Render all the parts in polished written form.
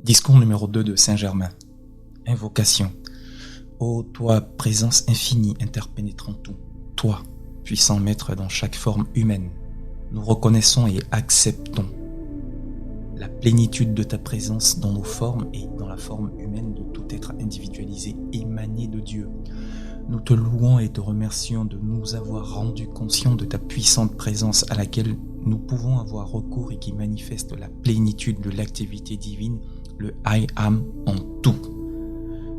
Discours numéro 2 de Saint-Germain. Invocation. Ô toi, présence infinie interpénétrant tout, toi, puissant maître dans chaque forme humaine, nous reconnaissons et acceptons la plénitude de ta présence dans nos formes et dans la forme humaine de tout être individualisé émané de Dieu. Nous te louons et te remercions de nous avoir rendus conscients de ta puissante présence à laquelle nous pouvons avoir recours et qui manifeste la plénitude de l'activité divine, le I Am en tout.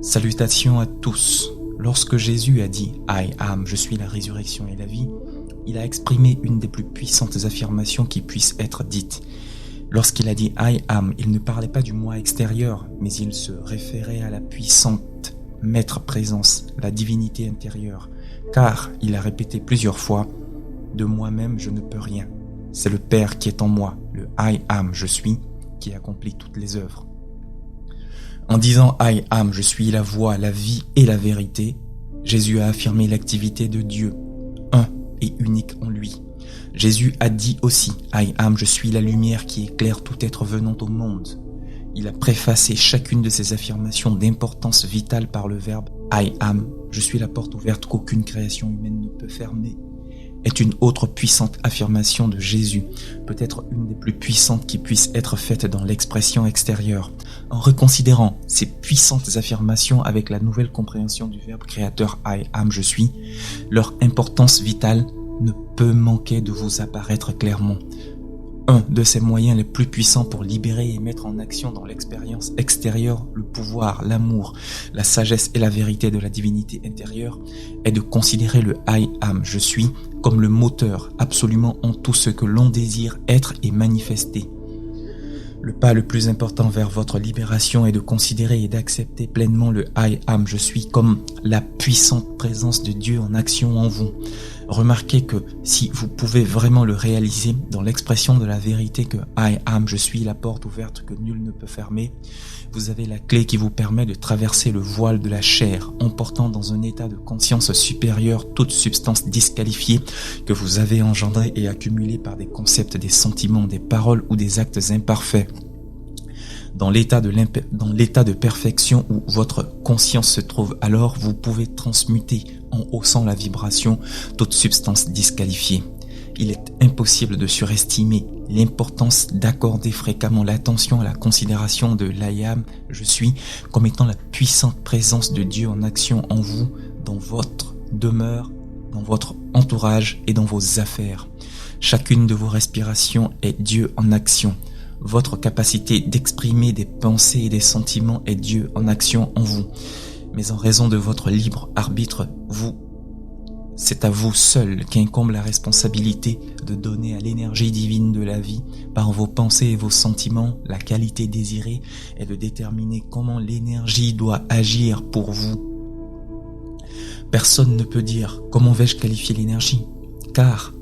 Salutations à tous. Lorsque Jésus a dit « I am, je suis la résurrection et la vie », il a exprimé une des plus puissantes affirmations qui puissent être dites. Lorsqu'il a dit « I am », il ne parlait pas du moi extérieur, mais il se référait à la puissante maître présence, la divinité intérieure, car il a répété plusieurs fois « De moi-même, je ne peux rien. C'est le Père qui est en moi, le I am, je suis, qui accomplit toutes les œuvres. » En disant « I am, je suis la voie, la vie et la vérité », Jésus a affirmé l'activité de Dieu, un et unique en lui. Jésus a dit aussi « I am, je suis la lumière qui éclaire tout être venant au monde ». Il a préfacé chacune de ces affirmations d'importance vitale par le verbe « I am, je suis la porte ouverte qu'aucune création humaine ne peut fermer ». Est une autre puissante affirmation de Jésus, peut-être une des plus puissantes qui puisse être faite dans l'expression extérieure. En reconsidérant ces puissantes affirmations avec la nouvelle compréhension du verbe créateur I am, je suis, leur importance vitale ne peut manquer de vous apparaître clairement. Un de ces moyens les plus puissants pour libérer et mettre en action dans l'expérience extérieure le pouvoir, l'amour, la sagesse et la vérité de la divinité intérieure est de considérer le I am, je suis, comme le moteur absolument en tout ce que l'on désire être et manifester. Le pas le plus important vers votre libération est de considérer et d'accepter pleinement le I am, je suis, comme la puissante présence de Dieu en action en vous. Remarquez que si vous pouvez vraiment le réaliser dans l'expression de la vérité que I am, je suis la porte ouverte que nul ne peut fermer, vous avez la clé qui vous permet de traverser le voile de la chair, emportant dans un état de conscience supérieure toute substance disqualifiée que vous avez engendrée et accumulée par des concepts, des sentiments, des paroles ou des actes imparfaits. Dans l'état de perfection où votre conscience se trouve alors, vous pouvez transmuter en haussant la vibration toute substance disqualifiée. Il est impossible de surestimer l'importance d'accorder fréquemment l'attention à la considération de l'I am, je suis, comme étant la puissante présence de Dieu en action en vous, dans votre demeure, dans votre entourage et dans vos affaires. Chacune de vos respirations est Dieu en action. Votre capacité d'exprimer des pensées et des sentiments est Dieu en action en vous. Mais en raison de votre libre arbitre, c'est à vous seul qu'incombe la responsabilité de donner à l'énergie divine de la vie, par vos pensées et vos sentiments, la qualité désirée et de déterminer comment l'énergie doit agir pour vous. Personne ne peut dire comment vais-je qualifier l'énergie, car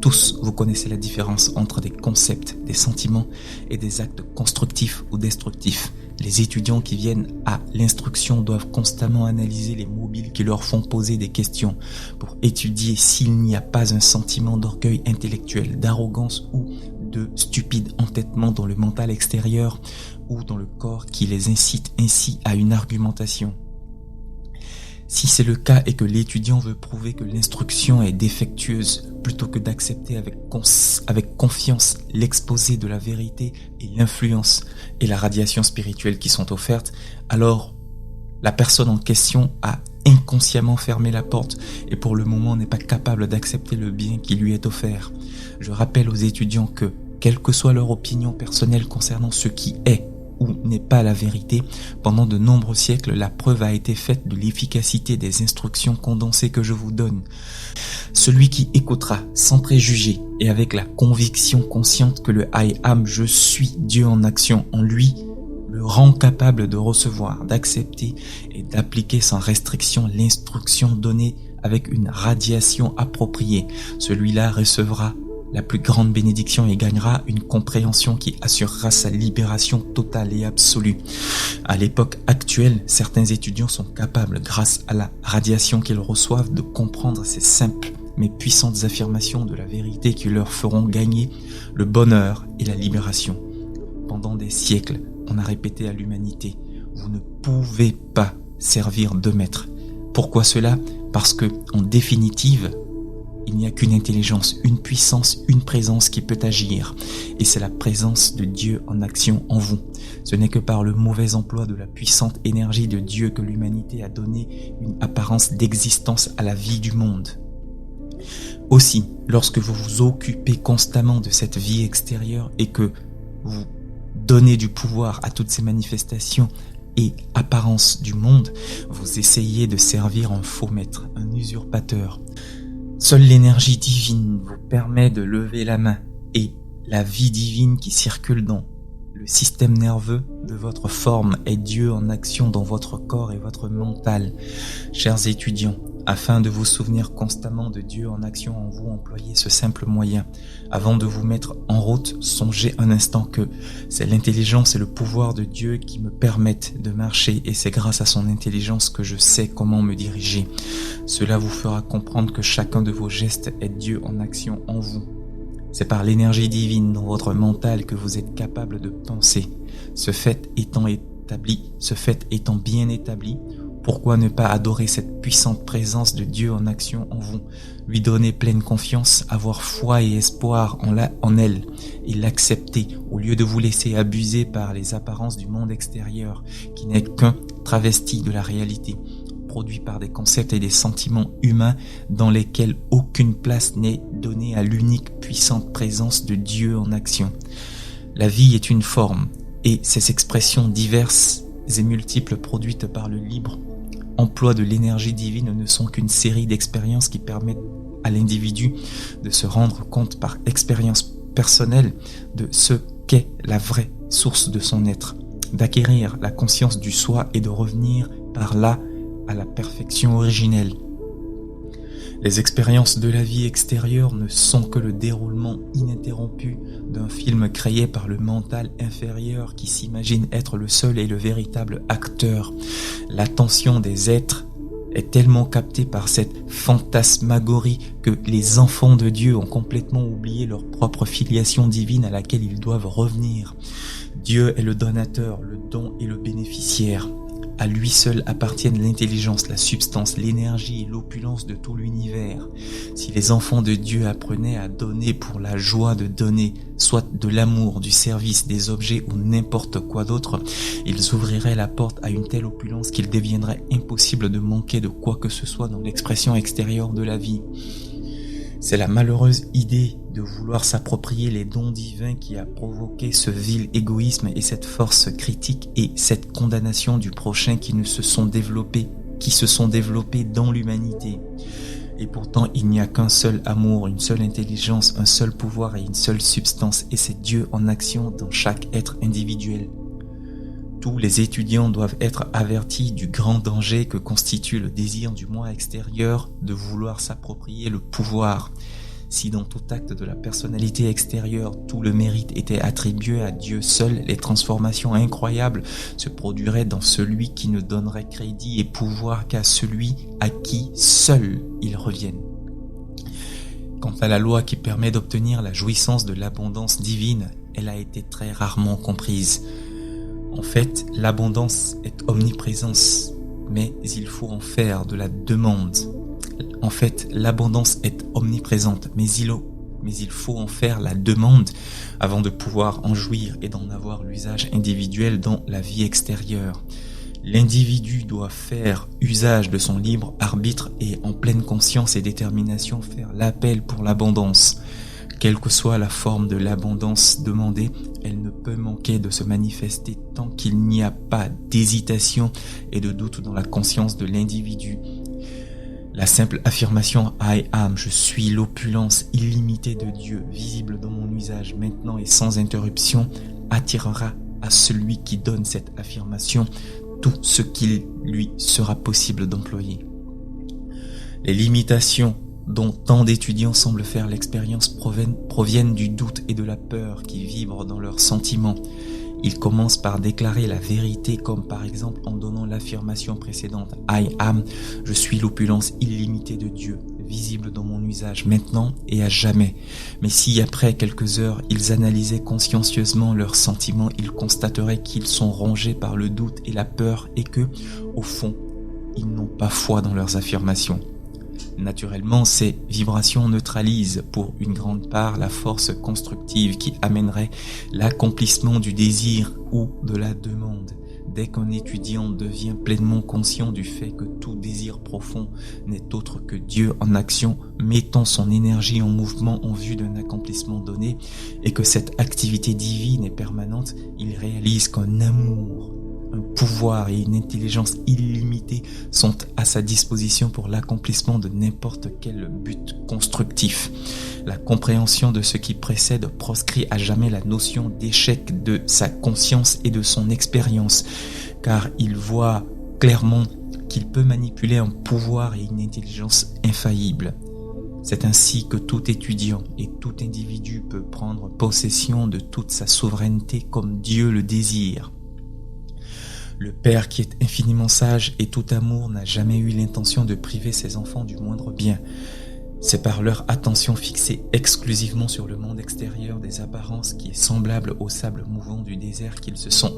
tous, vous connaissez la différence entre des concepts, des sentiments et des actes constructifs ou destructifs. Les étudiants qui viennent à l'instruction doivent constamment analyser les mobiles qui leur font poser des questions pour étudier s'il n'y a pas un sentiment d'orgueil intellectuel, d'arrogance ou de stupide entêtement dans le mental extérieur ou dans le corps qui les incite ainsi à une argumentation. Si c'est le cas et que l'étudiant veut prouver que l'instruction est défectueuse, plutôt que d'accepter avec confiance l'exposé de la vérité et l'influence et la radiation spirituelle qui sont offertes, alors la personne en question a inconsciemment fermé la porte et pour le moment n'est pas capable d'accepter le bien qui lui est offert. Je rappelle aux étudiants que, quelle que soit leur opinion personnelle concernant ce qui est ou n'est pas la vérité, pendant de nombreux siècles, la preuve a été faite de l'efficacité des instructions condensées que je vous donne. Celui qui écoutera sans préjugés et avec la conviction consciente que le I am, je suis Dieu en action en lui, le rend capable de recevoir, d'accepter et d'appliquer sans restriction l'instruction donnée avec une radiation appropriée. Celui-là recevra la plus grande bénédiction et gagnera une compréhension qui assurera sa libération totale et absolue. À l'époque actuelle, certains étudiants sont capables, grâce à la radiation qu'ils reçoivent, de comprendre ces simples mais puissantes affirmations de la vérité qui leur feront gagner le bonheur et la libération. Pendant des siècles, on a répété à l'humanité, vous ne pouvez pas servir deux maîtres. Pourquoi cela? Parce que, en définitive, il n'y a qu'une intelligence, une puissance, une présence qui peut agir. Et c'est la présence de Dieu en action en vous. Ce n'est que par le mauvais emploi de la puissante énergie de Dieu que l'humanité a donné une apparence d'existence à la vie du monde. Aussi, lorsque vous vous occupez constamment de cette vie extérieure et que vous donnez du pouvoir à toutes ces manifestations et apparences du monde, vous essayez de servir un faux maître, un usurpateur. Seule l'énergie divine vous permet de lever la main et la vie divine qui circule dans le système nerveux de votre forme est Dieu en action dans votre corps et votre mental. Chers étudiants, afin de vous souvenir constamment de Dieu en action en vous, employez ce simple moyen. Avant de vous mettre en route, songez un instant que c'est l'intelligence et le pouvoir de Dieu qui me permettent de marcher et c'est grâce à son intelligence que je sais comment me diriger. Cela vous fera comprendre que chacun de vos gestes est Dieu en action en vous. C'est par l'énergie divine dans votre mental que vous êtes capable de penser. Ce fait étant bien établi, pourquoi ne pas adorer cette puissante présence de Dieu en action en vous, lui donner pleine confiance, avoir foi et espoir en elle et l'accepter au lieu de vous laisser abuser par les apparences du monde extérieur qui n'est qu'un travesti de la réalité, produit par des concepts et des sentiments humains dans lesquels aucune place n'est donnée à l'unique puissante présence de Dieu en action. La vie est une forme et ses expressions diverses et multiples produites par le libre emploi de l'énergie divine ne sont qu'une série d'expériences qui permettent à l'individu de se rendre compte par expérience personnelle de ce qu'est la vraie source de son être, d'acquérir la conscience du soi et de revenir par là à la perfection originelle. Les expériences de la vie extérieure ne sont que le déroulement ininterrompu d'un film créé par le mental inférieur qui s'imagine être le seul et le véritable acteur. L'attention des êtres est tellement captée par cette fantasmagorie que les enfants de Dieu ont complètement oublié leur propre filiation divine à laquelle ils doivent revenir. Dieu est le donateur, le don et le bénéficiaire. À lui seul appartiennent l'intelligence, la substance, l'énergie et l'opulence de tout l'univers. Si les enfants de Dieu apprenaient à donner pour la joie de donner, soit de l'amour, du service, des objets ou n'importe quoi d'autre, ils ouvriraient la porte à une telle opulence qu'il deviendrait impossible de manquer de quoi que ce soit dans l'expression extérieure de la vie. C'est la malheureuse idée de vouloir s'approprier les dons divins qui a provoqué ce vil égoïsme et cette force critique et cette condamnation du prochain qui se sont développés dans l'humanité. Et pourtant, il n'y a qu'un seul amour, une seule intelligence, un seul pouvoir et une seule substance, et c'est Dieu en action dans chaque être individuel. Tous les étudiants doivent être avertis du grand danger que constitue le désir du moi extérieur de vouloir s'approprier le pouvoir. Si dans tout acte de la personnalité extérieure, tout le mérite était attribué à Dieu seul, les transformations incroyables se produiraient dans celui qui ne donnerait crédit et pouvoir qu'à celui à qui seul ils reviennent. Quant à la loi qui permet d'obtenir la jouissance de l'abondance divine, elle a été très rarement comprise. En fait, l'abondance est omniprésence, mais il faut en faire de la demande. En fait, l'abondance est omniprésente, mais il faut en faire la demande avant de pouvoir en jouir et d'en avoir l'usage individuel dans la vie extérieure. L'individu doit faire usage de son libre arbitre et en pleine conscience et détermination faire l'appel pour l'abondance. Quelle que soit la forme de l'abondance demandée, elle ne peut manquer de se manifester tant qu'il n'y a pas d'hésitation et de doute dans la conscience de l'individu. La simple affirmation « I am », je suis l'opulence illimitée de Dieu, visible dans mon usage maintenant et sans interruption, attirera à celui qui donne cette affirmation tout ce qu'il lui sera possible d'employer. Les limitations dont tant d'étudiants semblent faire l'expérience proviennent du doute et de la peur qui vibrent dans leurs sentiments. Il commence par déclarer la vérité, comme par exemple en donnant l'affirmation précédente « I am », je suis l'opulence illimitée de Dieu, visible dans mon usage maintenant et à jamais. Mais si après quelques heures, ils analysaient consciencieusement leurs sentiments, ils constateraient qu'ils sont rongés par le doute et la peur et que, au fond, ils n'ont pas foi dans leurs affirmations. Naturellement, ces vibrations neutralisent pour une grande part la force constructive qui amènerait l'accomplissement du désir ou de la demande. Dès qu'un étudiant devient pleinement conscient du fait que tout désir profond n'est autre que Dieu en action, mettant son énergie en mouvement en vue d'un accomplissement donné, et que cette activité divine est permanente, il réalise qu'un amour, un pouvoir et une intelligence illimitée sont à sa disposition pour l'accomplissement de n'importe quel but constructif. La compréhension de ce qui précède proscrit à jamais la notion d'échec de sa conscience et de son expérience, car il voit clairement qu'il peut manipuler un pouvoir et une intelligence infaillibles. C'est ainsi que tout étudiant et tout individu peut prendre possession de toute sa souveraineté comme Dieu le désire. Le Père qui est infiniment sage et tout amour n'a jamais eu l'intention de priver ses enfants du moindre bien. C'est par leur attention fixée exclusivement sur le monde extérieur des apparences qui est semblable au sable mouvant du désert qu'ils se sont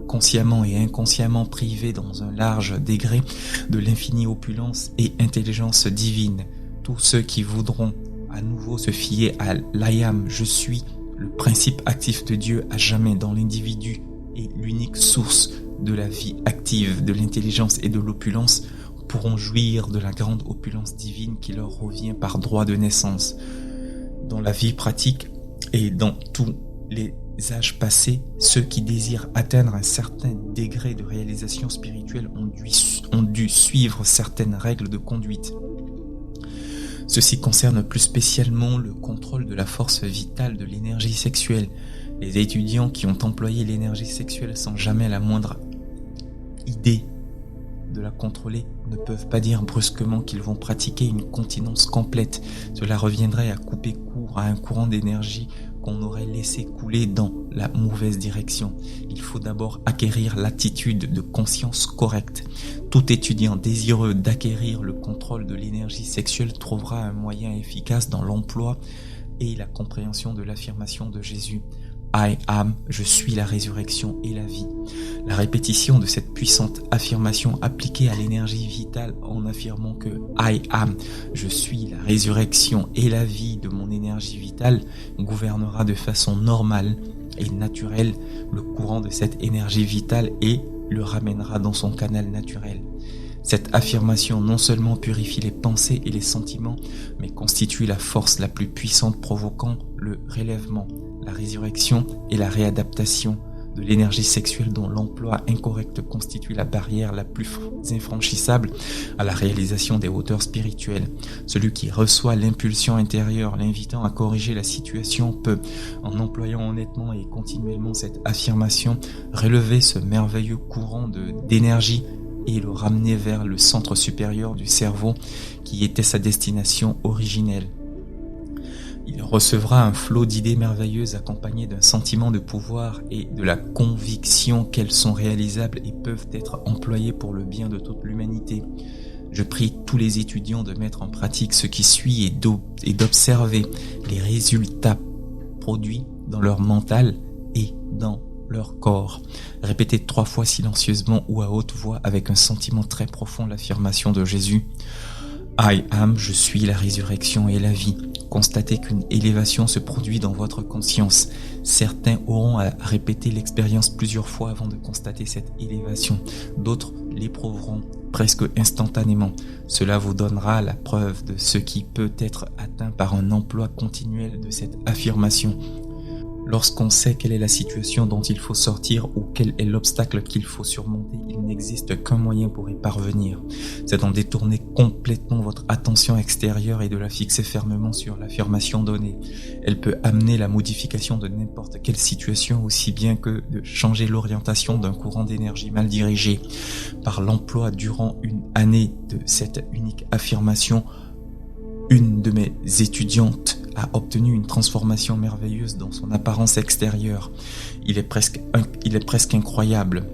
consciemment et inconsciemment privés dans un large degré de l'infinie opulence et intelligence divine. Tous ceux qui voudront à nouveau se fier à l'Ayam, je suis, le principe actif de Dieu à jamais dans l'individu et l'unique source de la vie active, de l'intelligence et de l'opulence, pourront jouir de la grande opulence divine qui leur revient par droit de naissance. Dans la vie pratique et dans tous les âges passés, ceux qui désirent atteindre un certain degré de réalisation spirituelle ont dû suivre certaines règles de conduite. Ceci concerne plus spécialement le contrôle de la force vitale de l'énergie sexuelle. Les étudiants qui ont employé l'énergie sexuelle sans jamais la moindre idée de la contrôler ne peuvent pas dire brusquement qu'ils vont pratiquer une continence complète. Cela reviendrait à couper court à un courant d'énergie qu'on aurait laissé couler dans la mauvaise direction. Il faut d'abord acquérir l'attitude de conscience correcte. Tout étudiant désireux d'acquérir le contrôle de l'énergie sexuelle trouvera un moyen efficace dans l'emploi et la compréhension de l'affirmation de Jésus. I am, je suis la résurrection et la vie. La répétition de cette puissante affirmation appliquée à l'énergie vitale en affirmant que I am, je suis la résurrection et la vie de mon énergie vitale gouvernera de façon normale et naturelle le courant de cette énergie vitale et le ramènera dans son canal naturel. Cette affirmation non seulement purifie les pensées et les sentiments, mais constitue la force la plus puissante provoquant le relèvement, la résurrection et la réadaptation de l'énergie sexuelle dont l'emploi incorrect constitue la barrière la plus infranchissable à la réalisation des hauteurs spirituelles. Celui qui reçoit l'impulsion intérieure l'invitant à corriger la situation peut, en employant honnêtement et continuellement cette affirmation, relever ce merveilleux courant d'énergie et le ramener vers le centre supérieur du cerveau qui était sa destination originelle. Il recevra un flot d'idées merveilleuses accompagné d'un sentiment de pouvoir et de la conviction qu'elles sont réalisables et peuvent être employées pour le bien de toute l'humanité. Je prie tous les étudiants de mettre en pratique ce qui suit et d'observer les résultats produits dans leur mental et dans leur corps. Répétez 3 fois silencieusement ou à haute voix avec un sentiment très profond l'affirmation de Jésus. I am, je suis la résurrection et la vie. Constatez qu'une élévation se produit dans votre conscience. Certains auront à répéter l'expérience plusieurs fois avant de constater cette élévation. D'autres l'éprouveront presque instantanément. Cela vous donnera la preuve de ce qui peut être atteint par un emploi continuel de cette affirmation. Lorsqu'on sait quelle est la situation dont il faut sortir ou quel est l'obstacle qu'il faut surmonter, il n'existe qu'un moyen pour y parvenir. C'est d'en détourner complètement votre attention extérieure et de la fixer fermement sur l'affirmation donnée. Elle peut amener la modification de n'importe quelle situation aussi bien que de changer l'orientation d'un courant d'énergie mal dirigé. Par l'emploi durant une année de cette unique affirmation, une de mes étudiantes a obtenu une transformation merveilleuse dans son apparence extérieure. Il est presque incroyable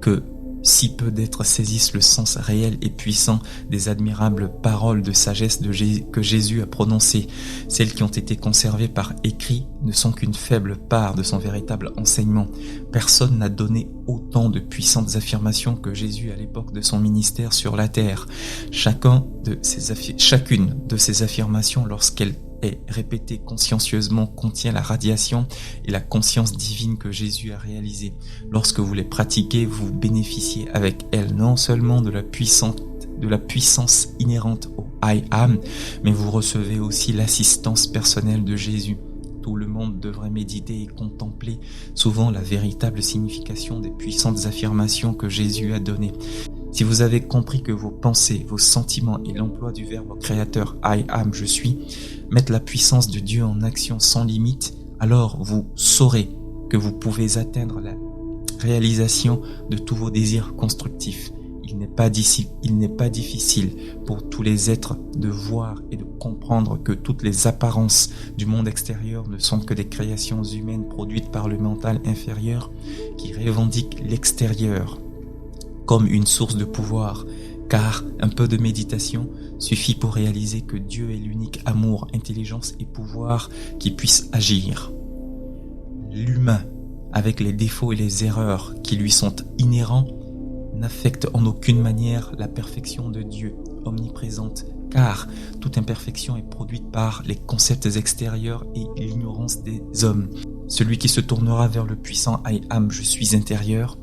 que si peu d'êtres saisissent le sens réel et puissant des admirables paroles de sagesse que Jésus a prononcées. Celles qui ont été conservées par écrit ne sont qu'une faible part de son véritable enseignement. Personne n'a donné autant de puissantes affirmations que Jésus à l'époque de son ministère sur la terre. Chacune de ces affirmations, lorsqu'elle est répétée consciencieusement, contient la radiation et la conscience divine que Jésus a réalisée. Lorsque vous les pratiquez, vous bénéficiez avec elles non seulement de la puissance inhérente au I Am, mais vous recevez aussi l'assistance personnelle de Jésus. Tout le monde devrait méditer et contempler souvent la véritable signification des puissantes affirmations que Jésus a données. Si vous avez compris que vos pensées, vos sentiments et l'emploi du verbe créateur I am, je suis, mettent la puissance de Dieu en action sans limite, alors vous saurez que vous pouvez atteindre la réalisation de tous vos désirs constructifs. Il n'est pas difficile pour tous les êtres de voir et de comprendre que toutes les apparences du monde extérieur ne sont que des créations humaines produites par le mental inférieur qui revendique l'extérieur comme une source de pouvoir, car un peu de méditation suffit pour réaliser que Dieu est l'unique amour, intelligence et pouvoir qui puisse agir. L'humain, avec les défauts et les erreurs qui lui sont inhérents, n'affecte en aucune manière la perfection de Dieu, omniprésente, car toute imperfection est produite par les concepts extérieurs et l'ignorance des hommes. Celui qui se tournera vers le puissant I Am, je suis intérieur,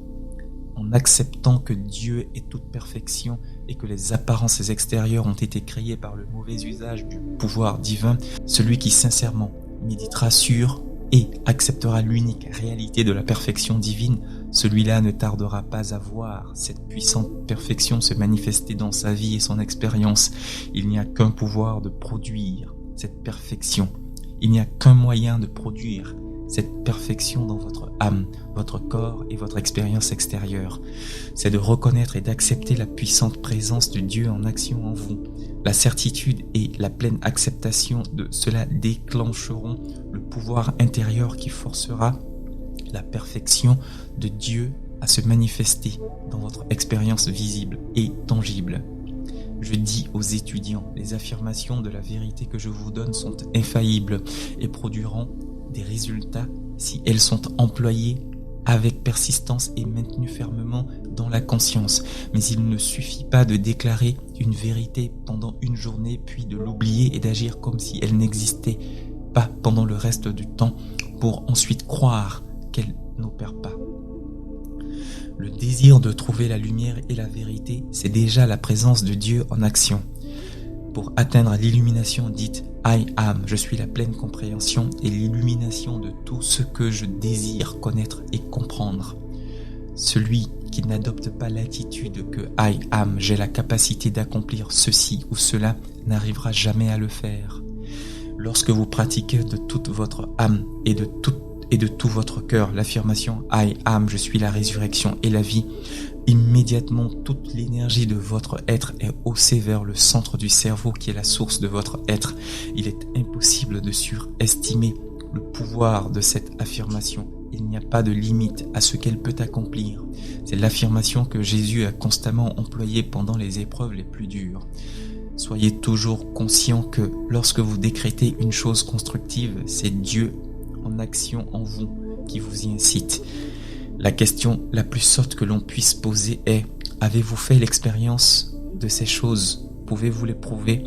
en acceptant que Dieu est toute perfection et que les apparences extérieures ont été créées par le mauvais usage du pouvoir divin, celui qui sincèrement méditera sur et acceptera l'unique réalité de la perfection divine, celui-là ne tardera pas à voir cette puissante perfection se manifester dans sa vie et son expérience. Il n'y a qu'un pouvoir de produire cette perfection. Il n'y a qu'un moyen de produire cette perfection dans votre âme, votre corps et votre expérience extérieure. C'est de reconnaître et d'accepter la puissante présence de Dieu en action en vous. La certitude et la pleine acceptation de cela déclencheront le pouvoir intérieur qui forcera la perfection de Dieu à se manifester dans votre expérience visible et tangible. Je dis aux étudiants, les affirmations de la vérité que je vous donne sont infaillibles et produiront des résultats si elles sont employées avec persistance et maintenues fermement dans la conscience. Mais il ne suffit pas de déclarer une vérité pendant une journée puis de l'oublier et d'agir comme si elle n'existait pas pendant le reste du temps pour ensuite croire qu'elle n'opère pas. Le désir de trouver la lumière et la vérité, c'est déjà la présence de Dieu en action. Pour atteindre l'illumination dite I am, je suis la pleine compréhension et l'illumination de tout ce que je désire connaître et comprendre. Celui qui n'adopte pas l'attitude que I am, j'ai la capacité d'accomplir ceci ou cela, n'arrivera jamais à le faire. Lorsque vous pratiquez de toute votre âme et de tout votre cœur l'affirmation I am, je suis la résurrection et la vie, immédiatement toute l'énergie de votre être est haussée vers le centre du cerveau qui est la source de votre être. Il est impossible de surestimer le pouvoir de cette affirmation. Il n'y a pas de limite à ce qu'elle peut accomplir. C'est l'affirmation que Jésus a constamment employée pendant les épreuves les plus dures. Soyez toujours conscient que lorsque vous décrétez une chose constructive, c'est Dieu en action en vous qui vous y incite. La question la plus sotte que l'on puisse poser est: avez-vous fait l'expérience de ces choses? Pouvez-vous les prouver?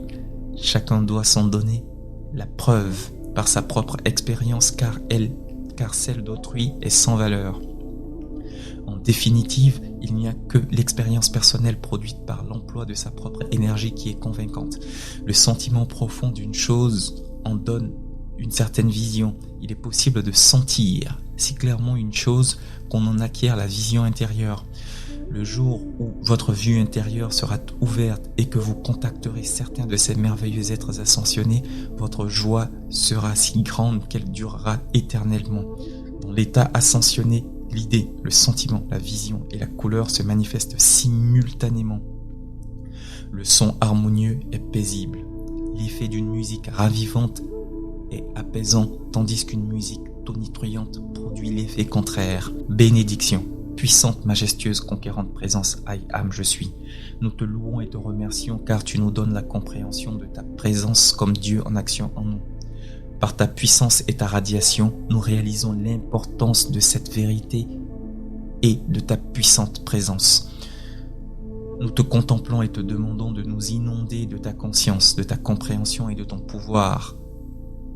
Chacun doit s'en donner la preuve par sa propre expérience, car celle d'autrui est sans valeur. En définitive, il n'y a que l'expérience personnelle produite par l'emploi de sa propre énergie qui est convaincante. Le sentiment profond d'une chose en donne une certaine vision. Il est possible de sentir si clairement une chose qu'on en acquiert la vision intérieure. Le jour où votre vue intérieure sera ouverte et que vous contacterez certains de ces merveilleux êtres ascensionnés, votre joie sera si grande qu'elle durera éternellement. Dans l'état ascensionné, l'idée, le sentiment, la vision et la couleur se manifestent simultanément. Le son harmonieux est paisible. L'effet d'une musique ravivante et apaisant, tandis qu'une musique tonitruante produit l'effet contraire. Bénédiction, puissante, majestueuse, conquérante présence, I am, je suis. Nous te louons et te remercions car tu nous donnes la compréhension de ta présence comme Dieu en action en nous. Par ta puissance et ta radiation, nous réalisons l'importance de cette vérité et de ta puissante présence. Nous te contemplons et te demandons de nous inonder de ta conscience, de ta compréhension et de ton pouvoir,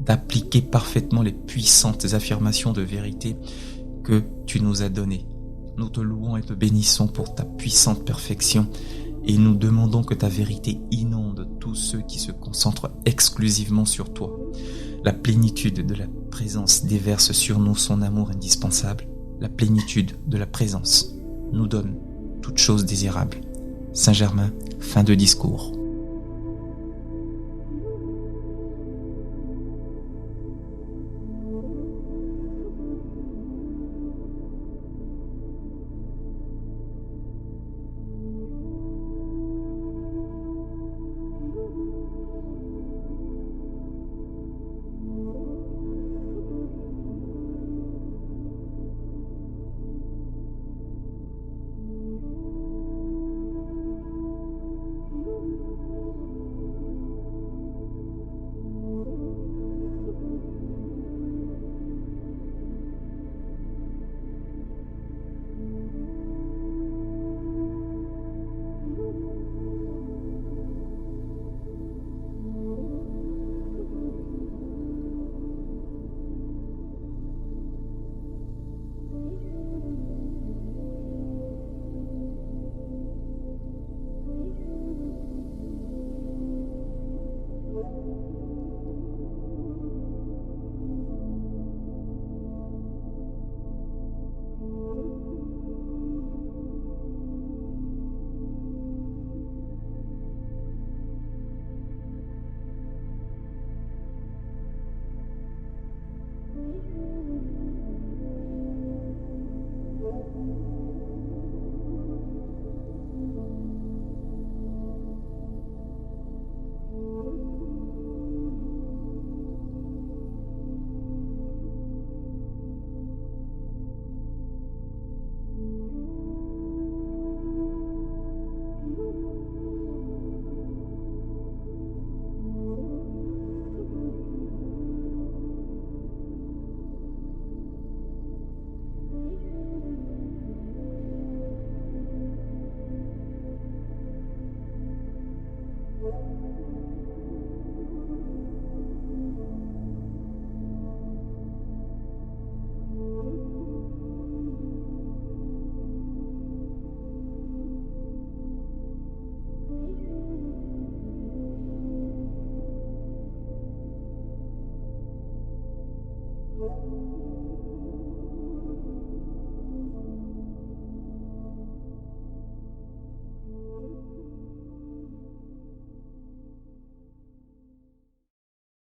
d'appliquer parfaitement les puissantes affirmations de vérité que tu nous as données. Nous te louons et te bénissons pour ta puissante perfection et nous demandons que ta vérité inonde tous ceux qui se concentrent exclusivement sur toi. La plénitude de la présence déverse sur nous son amour indispensable. La plénitude de la présence nous donne toutes choses désirables. Saint-Germain, fin de discours.